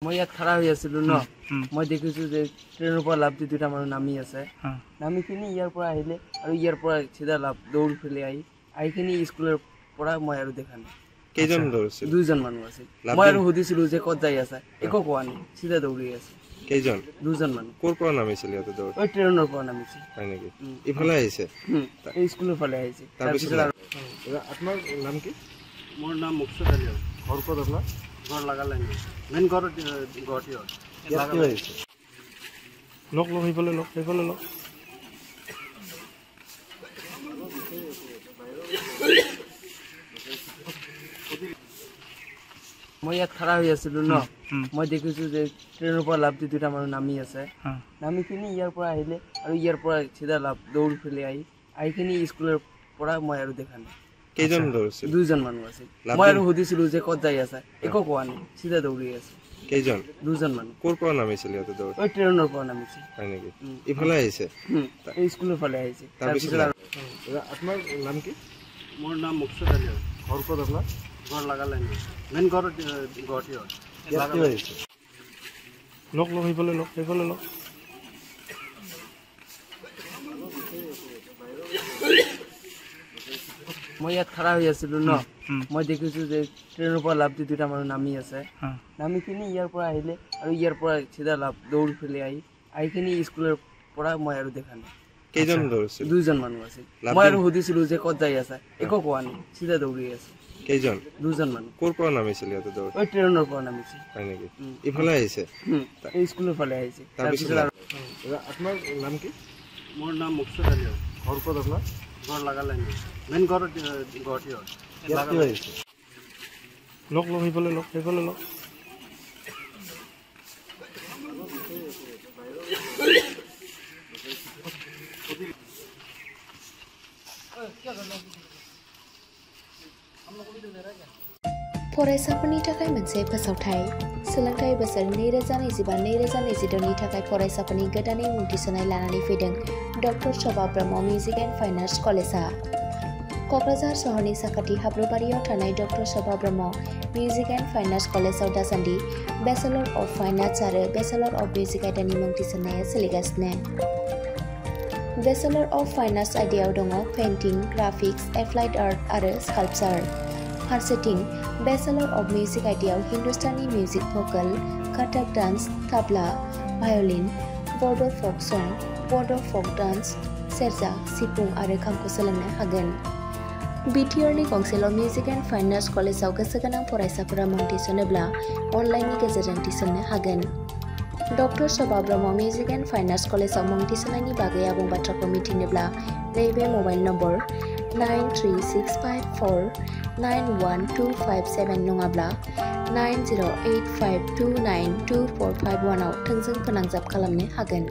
মই ইয়াত খাৰা হৈ আছিলো ন মই দেখিছো যে ট্ৰেইনৰ পৰা লাভ দুটা মানুহ নামি আছে নামিখিনি ইয়াৰ পৰা আহিলে আৰু ইয়াৰ পৰা চিধা লাভ দৌৰি ফেলে আহিখিনি স্কুলৰ পৰা মই আৰু দেখা নাই কেইজন দৌৰিছিল দুইজন মানুহ আছিল মই আৰু সুধিছিলো যে ক'ত যাই আছা একো কোৱা নাই চিধা দৌৰি আছে কেইজন দুজন মানুহ ক'ৰ পৰা নামিছিল ইয়াতে দৌৰি ওই ট্ৰেইনৰ পৰা নামিছিল হয় নেকি ইফালে আহিছে এই স্কুলৰ ফালে আহিছে তাৰপিছত আপোনাৰ নাম কি মোৰ নাম মুকসুদ আলী ঘৰ ক'ত আপোনাৰ ঘৰ লাগালাই মেইন ঘৰ গুৱাহাটী আহিছে লগ সেইফালে লগ মই ইয়াত খাৰা হৈ আছিলো ন মই দেখিছো যে ট্ৰেইনৰ পৰা লাভ দুটা মানুহ নামি আছে নামিখিনি ইয়াৰ পৰা আহিলে আৰু ইয়াৰ পৰা চিধা লাভ দৌৰি ফেলে আহিখিনি স্কুলৰ পৰা মই আৰু দেখা নাই কেইজন দৌৰিছিল দুইজন মানুহ আছিল মই আৰু সুধিছিলো যে ক'ত যাই আছা একো কোৱা নাই চিধা দৌৰি আছে কেইজন দুজন মানুহ ক'ৰ পৰা নামিছিল ইয়াতে দৌৰি ওই ট্ৰেইনৰ পৰা নামিছিল হয় নেকি ইফালে আহিছে এই স্কুলৰ ফালে আহিছে তাৰপিছত আপোনাৰ নাম কি মোৰ নাম মুকসুদ আলী ঘৰ ক'ত আপোনাৰ ঘৰ লাগালাই মেইন ঘৰ গুৱাহাটী আহিছে লগ সেইফালে লগ মই ইয়াত খাৰা হৈ আছিলো ন মই দেখিছো যে ট্ৰেইনৰ পৰা লাভ দুটা মানুহ নামি আছে নামিখিনি ইয়াৰ পৰা আহিলে আৰু ইয়াৰ পৰা চিধা লাভ দৌৰি ফেলে আহিখিনি স্কুলৰ পৰা মই আৰু দেখা নাই কেইজন দৌৰিছিল দুইজন মানুহ আছিল মই আৰু সুধিছিলো যে ক'ত যাই আছা একো কোৱা নাই চিধা দৌৰি আছে কেইজন দুজন মানুহ ক'ৰ পৰা নামিছিল ইয়াতে দৌৰি ওই ট্ৰেইনৰ পৰা নামিছিল হয় নেকি ইফালে আহিছে এই স্কুলৰ ফালে আহিছে তাৰপিছত আপোনাৰ নাম কি মোৰ নাম মুকসুদ আলী ঘৰ ক'ত আপোনাৰ ঘৰ লাগালাই মেইন ঘৰ গুৱাহাটী আহিছে লগ সেইফালে লগ फरायसाफोरनि थाखाय मोनसे फोसावथाय सोलोंथाइ बोसोर 2025-2026 नि थाखाय फरायसाफोरनि गोदानै मुं थिसननाय लानानै फैदों doctor Shobha Brahma music and fine arts कलेजआ क'क्राझार सहरनि साखाथि हाब्रुबारियाव थानाय doctor Shobha Brahma music and fine arts कलेजआव दासान्दि बेचेलर अफ फाइन आर्ट्स आरो बेचेलर अफ मिउजिक आयदानि मुं थिसननाया सोलिगासिनो बेचेलर अफ फाइन आर्ट्स आयदायाव दङ पेइन्टिं ग्राफिक्स एप्लाइड आर्ट आरो स्काल्पचार फारसेथिं बेचेलर अफ मिउजिक आयदायाव Hindustani music Bhokaal Kathak dance tabla violin बड'र fuck सं बड'र फक डान्स सेरजा सिफुं आरो खामखौ सोलोंनो हागोन बिटिआरनि गंसेल' मिउजिक एन्ड फाइन आर्ट्स कलेजआव गोसोगोनां फरायसाफोरा मुं थिसनोब्ला अनलाइननि गेजेरजों थिसननो हागोन doctor Shobha Brahma music and fine arts कलेजआव मुं थिसननायनि बागै आबुं बाथ्राखौ मिथिनोब्ला नैबे मबाइल नम्बर 9365491257 नङाब्ला 9085292451 आव थोंजों फोनांजाब खालामनो हागोन।